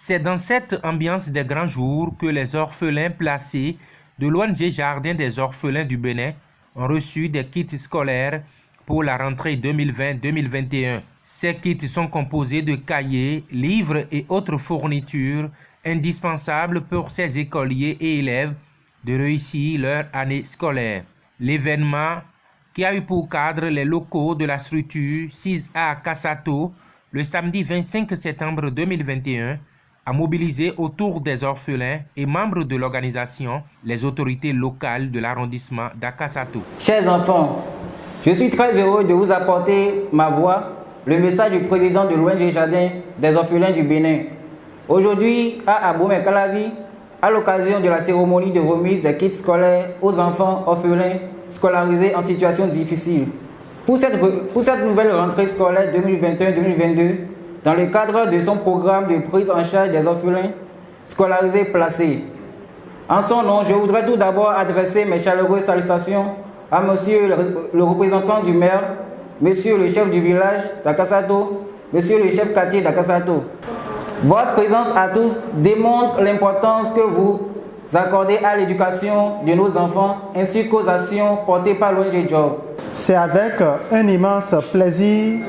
C'est dans cette ambiance des grands jours que les orphelins placés de l'ONG Jardin des orphelins du Bénin ont reçu des kits scolaires pour la rentrée 2020-2021. Ces kits sont composés de cahiers, livres et autres fournitures indispensables pour ces écoliers et élèves de réussir leur année scolaire. L'événement, qui a eu pour cadre les locaux de la structure 6A Kassato le samedi 25 septembre 2021, a mobilisé autour des orphelins et membres de l'organisation les autorités locales de l'arrondissement d'Akassato. Chers enfants, je suis très heureux de vous apporter ma voix, le message du président de l'ONG Jardin des orphelins du Bénin. Aujourd'hui, à Abomey-Calavi, à l'occasion de la cérémonie de remise des kits scolaires aux enfants orphelins scolarisés en situation difficile. Pour cette nouvelle rentrée scolaire 2021-2022, dans le cadre de son programme de prise en charge des orphelins scolarisés placés. En son nom, je voudrais tout d'abord adresser mes chaleureuses salutations à monsieur le représentant du maire, monsieur le chef du village d'Akassato, monsieur le chef quartier d'Akassato. Votre présence à tous démontre l'importance que vous accordez à l'éducation de nos enfants ainsi qu'aux actions portées par l'ONG Job. C'est avec un immense plaisir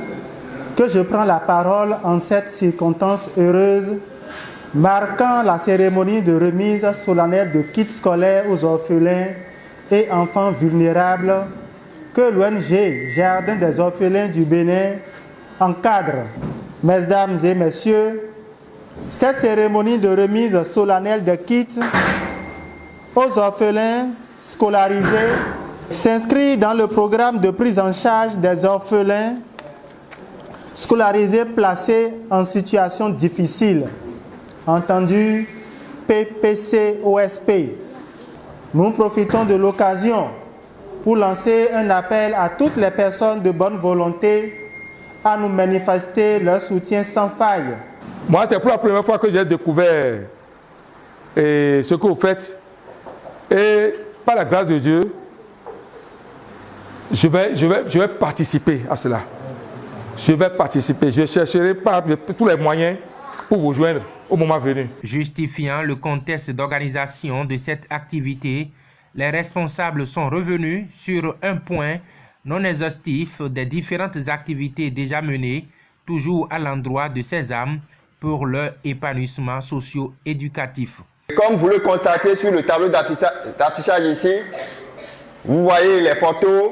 que je prends la parole en cette circonstance heureuse, marquant la cérémonie de remise solennelle de kits scolaires aux orphelins et enfants vulnérables que l'ONG Jardin des orphelins du Bénin encadre. Mesdames et messieurs, cette cérémonie de remise solennelle de kits aux orphelins scolarisés s'inscrit dans le programme de prise en charge des orphelins scolarisés placés en situation difficile, entendu PPCOSP. Nous profitons de l'occasion pour lancer un appel à toutes les personnes de bonne volonté à nous manifester leur soutien sans faille. Moi, c'est pour la première fois que j'ai découvert ce que vous faites. Et par la grâce de Dieu, je vais participer à cela. Je vais participer. Je chercherai par tous les moyens pour vous joindre au moment venu. Justifiant le contexte d'organisation de cette activité, les responsables sont revenus sur un point non exhaustif des différentes activités déjà menées, toujours à l'endroit de ces âmes pour leur épanouissement socio-éducatif. Comme vous le constatez sur le tableau d'affichage ici, vous voyez les photos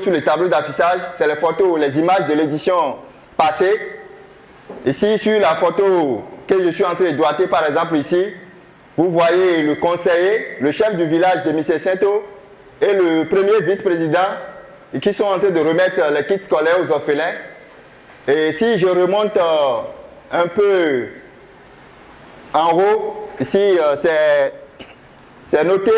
sur le tableau d'affichage, c'est les images de l'édition passée. Ici, sur la photo que je suis en train de doiter, par exemple ici, vous voyez le conseiller, le chef du village de Missé-Sainto et le premier vice-président qui sont en train de remettre les kits scolaires aux orphelins. Et si je remonte un peu en haut, ici c'est noté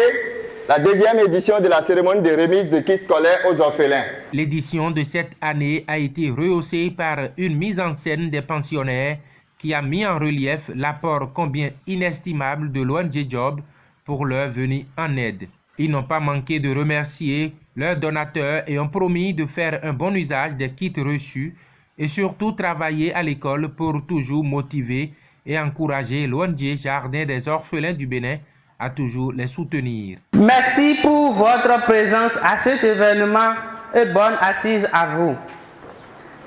la deuxième édition de la cérémonie de remise de kits scolaires aux orphelins. L'édition de cette année a été rehaussée par une mise en scène des pensionnaires qui a mis en relief l'apport combien inestimable de l'ONG Job pour leur venue en aide. Ils n'ont pas manqué de remercier leurs donateurs et ont promis de faire un bon usage des kits reçus et surtout travailler à l'école pour toujours motiver et encourager l'ONG Jardin des orphelins du Bénin à toujours les soutenir. Merci pour votre présence à cet événement et bonne assise à vous.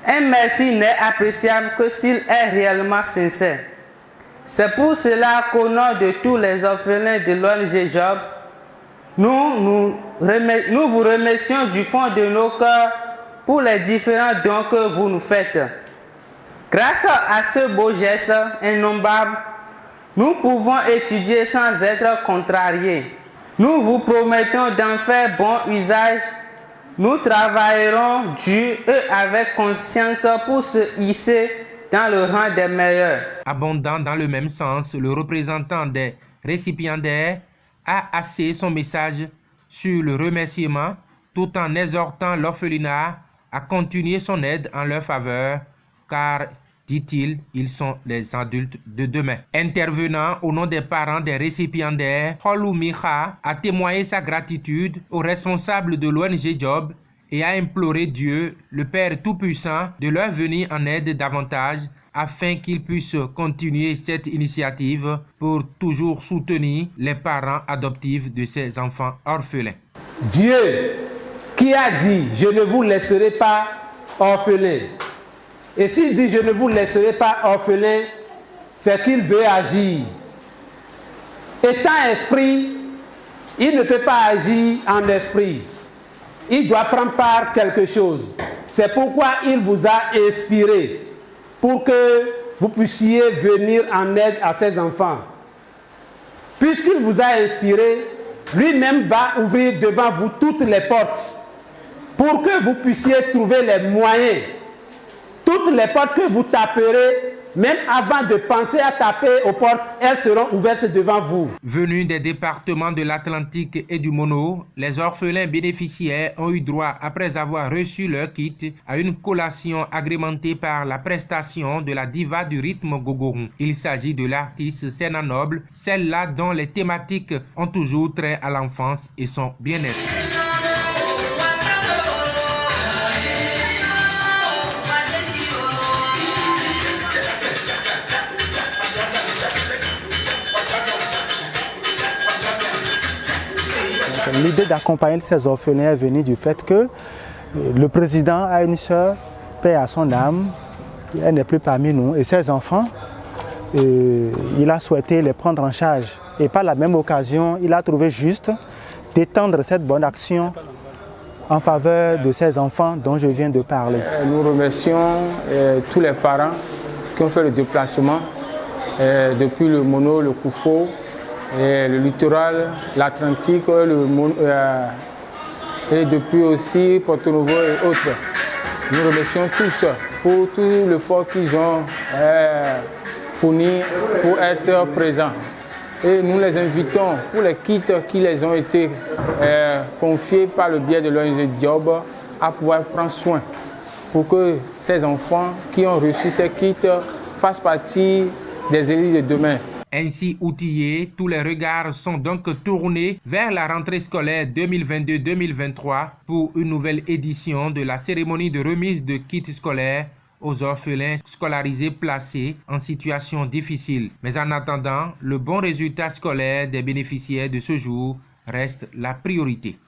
Un merci n'est appréciable que s'il est réellement sincère. C'est pour cela qu'au nom de tous les orphelins de l'ONG Job, nous vous remercions du fond de nos cœurs pour les différents dons que vous nous faites. Grâce à ce beau geste innommable, nous pouvons étudier sans être contrariés. Nous vous promettons d'en faire bon usage. Nous travaillerons dur et avec conscience pour se hisser dans le rang des meilleurs. Abondant dans le même sens, le représentant des récipiendaires a axé son message sur le remerciement tout en exhortant l'orphelinat à continuer son aide en leur faveur, car, dit-il, ils sont les adultes de demain. Intervenant au nom des parents des récipiendaires, Holou Micha a témoigné sa gratitude aux responsables de l'ONG Job et a imploré Dieu, le Père Tout-Puissant, de leur venir en aide davantage afin qu'ils puissent continuer cette initiative pour toujours soutenir les parents adoptifs de ces enfants orphelins. Dieu qui a dit « Je ne vous laisserai pas orphelins ». Et s'il dit « Je ne vous laisserai pas orphelins », c'est qu'il veut agir. Étant esprit, il ne peut pas agir en esprit. Il doit prendre part quelque chose. C'est pourquoi il vous a inspiré, pour que vous puissiez venir en aide à ces enfants. Puisqu'il vous a inspiré, lui-même va ouvrir devant vous toutes les portes, pour que vous puissiez trouver les moyens. Toutes les portes que vous taperez, même avant de penser à taper aux portes, elles seront ouvertes devant vous. Venus des départements de l'Atlantique et du Mono, les orphelins bénéficiaires ont eu droit, après avoir reçu leur kit, à une collation agrémentée par la prestation de la diva du rythme Gogoron. Il s'agit de l'artiste Sena Noble, celle-là dont les thématiques ont toujours trait à l'enfance et son bien-être. L'idée d'accompagner ces orphelins est venue du fait que le président a une sœur, paix à son âme, elle n'est plus parmi nous, et ses enfants, il a souhaité les prendre en charge. Et par la même occasion, il a trouvé juste d'étendre cette bonne action en faveur de ces enfants dont je viens de parler. Nous remercions tous les parents qui ont fait le déplacement depuis le Mono, le Koufo, le littoral, l'Atlantique, et depuis aussi Porto Novo et autres. Nous remercions tous pour tout l'effort qu'ils ont fourni pour être présents. Et nous les invitons pour les kits qui les ont été confiés par le biais de l'ONG Job à pouvoir prendre soin pour que ces enfants qui ont reçu ces kits fassent partie des élites de demain. Ainsi outillés, tous les regards sont donc tournés vers la rentrée scolaire 2022-2023 pour une nouvelle édition de la cérémonie de remise de kits scolaires aux orphelins scolarisés placés en situation difficile. Mais en attendant, le bon résultat scolaire des bénéficiaires de ce jour reste la priorité.